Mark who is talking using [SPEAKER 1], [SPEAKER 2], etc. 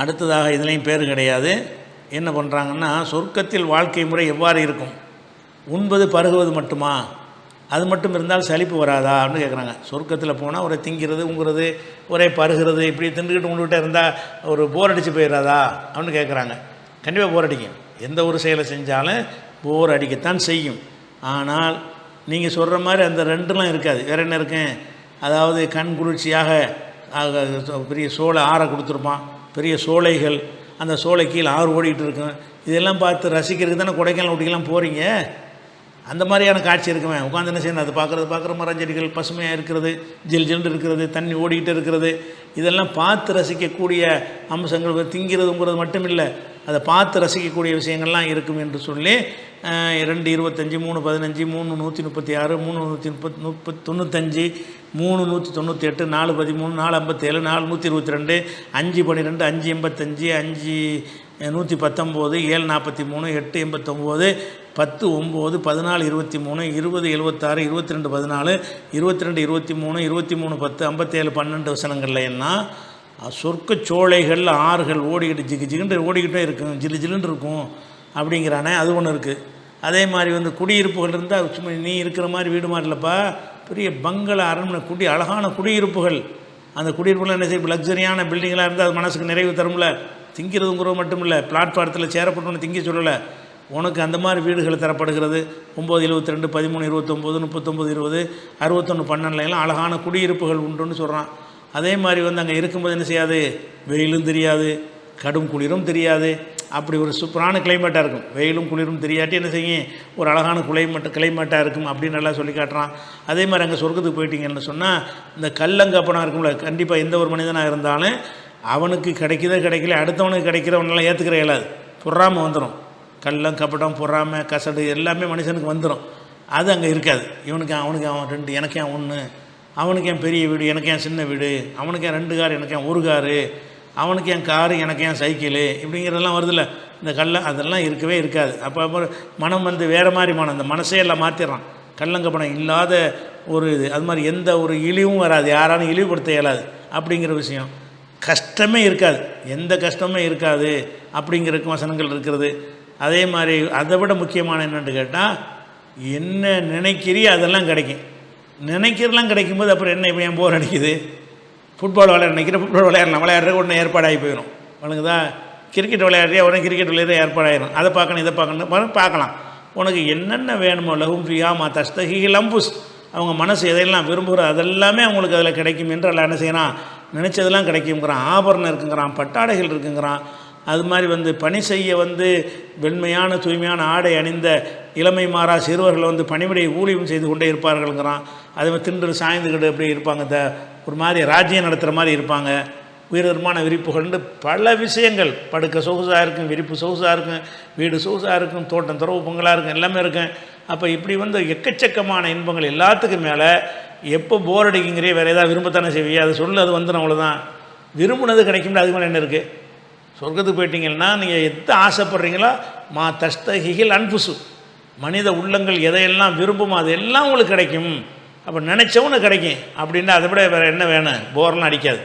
[SPEAKER 1] அடுத்ததாக இதுலேயும் பேர் கிடையாது. என்ன பண்ணுறாங்கன்னா, சொர்க்கத்தில் வாழ்க்கை முறை எவ்வாறு இருக்கும்? உண்பது பருகுவது மட்டுமா? அது மட்டும் இருந்தால் சலிப்பு வராதா அப்படின்னு கேட்குறாங்க. சொர்க்கத்தில் போனால் ஒரே திங்கிறது உங்கிறது ஒரே பருகிறது இப்படி திண்டுக்கிட்டு உங்கள்கிட்ட இருந்தால் ஒரு போர் அடித்து போயிடாதா அப்படின்னு கேட்குறாங்க. கண்டிப்பாக போர் அடிக்கும். எந்த ஒரு செயலை செஞ்சாலும் போர் அடிக்கத்தான் செய்யும். ஆனால் நீங்கள் சொல்கிற மாதிரி அந்த ரெண்டுலாம் இருக்காது. வேறு என்ன இருக்கேன்? அதாவது கண் குளிர்ச்சியாக பெரிய சோலை ஆறை கொடுத்துருப்பான், பெரிய சோலைகள், அந்த சோலை கீழே ஆறு ஓடிக்கிட்டு இருக்கும். இதெல்லாம் பார்த்து ரசிக்கிறதுக்கு தானே கொடைக்கானல் ஊட்டிக்கெல்லாம் போகிறீங்க. அந்த மாதிரியான காட்சி இருக்குமே. உட்காந்து என்ன செய்யணும்? அது பார்க்குற மரஞ்செடிகள் பசுமையாக இருக்கிறது, ஜில் ஜில்னு இருக்கிறது, தண்ணி ஓடிக்கிட்டு இருக்கிறது, இதெல்லாம் பார்த்து ரசிக்கக்கூடிய அம்சங்கள். திங்கிறதுங்கிறது மட்டும் இல்லை, அதை பார்த்து ரசிக்கக்கூடிய விஷயங்கள்லாம் இருக்கும் என்று சொல்லி 2 25 3 15 3 136 3 95 3 198 4 13 4 57 4 122 5 12 5 85 5 119 7 43 8 89 10 9 14 23 20 76 22 14 22 23 23 10 57 12 வசனங்கள்ல எல்லாம் சொர்க்க சோலைகள் ஆறுகள் ஓடிக்கிட்டு ஜிகு ஜிகுண்டு ஓடிக்கிட்டே இருக்கும், ஜில்லு ஜில்லுன்னு இருக்கும் அப்படிங்கிறானே. அது ஒன்று இருக்குது. அதே மாதிரி வந்து குடியிருப்புகள் இருந்தால் சும்மா நீ இருக்கிற மாதிரி வீடு மாதிரி இல்லைப்பா, பெரிய பங்களா அரண்மனை அழகான குடியிருப்புகள். அந்த குடியிருப்புகள் என்ன செய்யும்? லக்ஸரியான பில்டிங்கெலாம் இருந்தால் அது மனசுக்கு நிறைவு தரும்ல. திங்கிறதுங்கிறது மட்டும் இல்லை, பிளாட்ஃபாரத்தில் சேரப்பட்டோன்னு திங்க சொல்லலை. உனக்கு அந்த மாதிரி வீடுகள் தரப்படுகிறது. 9 72 13 29 39 20 61 12 அழகான குடியிருப்புகள் உண்டுன்னு சொல்கிறான். அதே மாதிரி வந்து அங்கே இருக்கும்போது என்ன செய்யாது? வெயிலும் தெரியாது, கடும் குளிரும் தெரியாது. அப்படி ஒரு சூப்பரான கிளைமேட்டாக இருக்கும். வெயிலும் குளிரும் தெரியாட்டி என்ன செய்யும்? ஒரு அழகான கிளைமேட்டாக இருக்கும் அப்படின்னு நல்லா சொல்லி காட்டுறான். அதே மாதிரி அங்கே சொர்க்கத்துக்கு போயிட்டீங்கன்னு சொன்னால் இந்த கல்லங்கப்பனம் இருக்கும்ல, கண்டிப்பாக எந்த ஒரு மனிதனாக இருந்தாலும் அவனுக்கு கிடைக்கல அடுத்தவனுக்கு கிடைக்கிறவனெல்லாம் ஏற்றுக்கிற இயலாது. பொறாமை வந்துடும். கள்ளம் கப்படம் பொறாமை கசடு எல்லாமே மனுஷனுக்கு வந்துடும். அது அங்கே இருக்காது. அவனுக்கு அவன் 2, எனக்கு ஏன் 1, அவனுக்கு ஏன் பெரிய வீடு, எனக்கு ஏன் சின்ன வீடு, அவனுக்கு ஏன் 2 காரு, எனக்கு ஏன் 1 காரு, அவனுக்கு ஏன் காரு, எனக்கு ஏன் சைக்கிளு, இப்படிங்கிறதெல்லாம் வருதில்ல இந்த அதெல்லாம் இருக்கவே இருக்காது. அப்போ மனம் வந்து வேறு மாதிரி மனம், இந்த மனசே எல்லாம் மாற்றிடுறான். கள்ளங்கப்படம் இல்லாத ஒரு இது. அது மாதிரி எந்த ஒரு இழிவும் வராது, யாராலும் இழிவுபடுத்த இயலாது அப்படிங்கிற விஷயம். கஷ்டமே இருக்காது, எந்த கஷ்டமே இருக்காது அப்படிங்கிறதுக்கு வசனங்கள் இருக்கிறது. அதே மாதிரி அதை விட முக்கியமான என்னென்னு கேட்டால், என்ன நினைக்கிறியோ அதெல்லாம் கிடைக்கும். நினைக்கிறதெல்லாம் கிடைக்கும்போது அப்புறம் என்ன இப்போ ஏன் போர் அடிக்குது? ஃபுட்பால் ஃபுட்பால் விளையாடலாம், விளையாடுறதுக்கு உடனே ஏற்பாடாகி போயிடும். உனக்குதா கிரிக்கெட் விளையாடுறியா, உடனே கிரிக்கெட் விளையாடுற ஏற்பாடாயிடும். அதை பார்க்கணும் இதை பார்க்கலாம். உனக்கு என்னென்ன வேணுமோ லஹும் ஃபியா மா தஸ்தஹீஹில் அன்ஃபுஸ், அவங்க மனசு எதையெல்லாம் விரும்புகிற அதெல்லாமே அவங்களுக்கு அதில் கிடைக்கும் என்று எல்லாம் என்ன செய்யறான்? நினச்சதெல்லாம் கிடைக்குங்கிறான். ஆபரணம் இருக்குங்கிறான், பட்டாடைகள் இருக்குங்கிறான். அது மாதிரி வந்து பணி செய்ய வந்து வெண்மையான தூய்மையான ஆடை அணிந்த இளமை மாறா சிறுவர்கள் வந்து பணிவிடையை ஊழியம் செய்து கொண்டே இருப்பார்கள்ங்கிறான். அதே மாதிரி திண்டு சாய்ந்துக்கிட்டு அப்படி இருப்பாங்க, ஒரு மாதிரி ராஜ்யம் நடத்துகிற மாதிரி இருப்பாங்க. உயர்தரமான விரிப்புகள்னு பல விஷயங்கள். படுக்க சொகுசாக இருக்கும், விரிப்பு சொகுசாக இருக்கும், வீடு சொகுசாக இருக்கும், தோட்டம் துறவு பொங்கலாக இருக்கும், எல்லாமே இருக்கும். அப்போ இப்படி வந்து எக்கச்சக்கமான இன்பங்கள் எல்லாத்துக்கும் மேலே எப்போ போர் அடிக்குங்கிறே வேறு ஏதாவது விரும்பத்தானே செய்வியே? அது சொல்லு, அது வந்துடும், அவ்வளோதான். விரும்பினது கிடைக்கும்ல, அதுக்கு மேலே என்ன இருக்குது? சொர்க்கத்துக்கு போயிட்டீங்கன்னா நீங்கள் எதை ஆசைப்படுறீங்களோ மா தஸ்தஹீஹில் அன்ஃபுசு, மனித உள்ளங்கள் எதையெல்லாம் விரும்புமோ அது எல்லாம் உங்களுக்கு கிடைக்கும். அப்போ நினச்சவனு கிடைக்கும். அப்படின்னா அதை விட வேறு என்ன வேணும்? போரெலாம் அடிக்காது.